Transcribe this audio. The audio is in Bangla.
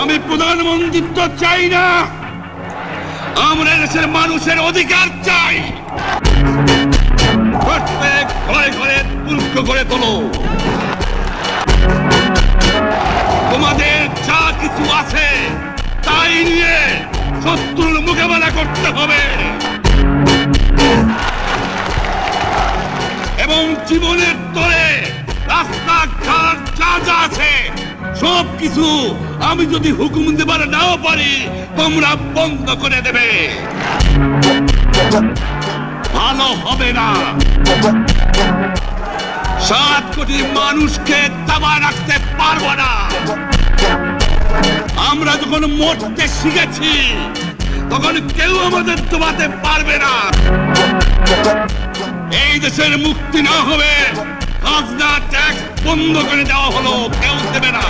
আমি প্রধানমন্ত্রিত্ব চাই না, আমরা দেশের মানুষের অধিকার চাই। প্রত্যেক ঘরে ঘরে তুল্য করে তোলো, তোমাদের যা কিছু আছে তাই নিয়ে শত্রুর মোকাবেলা করতে হবে এবং জীবনের তরে রাস্তাঘাট যা যা আছে সবকিছু আমি যদি হুকুম দেবার নাও পারি তোমরা বন্ধ করে দেবে। ভালো হবে না। 7 কোটি মানুষকে দাবা রাখতে পারবো না। আমরা যখন মরতে শিখেছি তখন কেউ আমাদের দবাতে পারবে না। এই দেশের মুক্তি না হবে খাজনা ট্যাক্স বন্ধ করে দেওয়া হলো, কেউ দেবে না।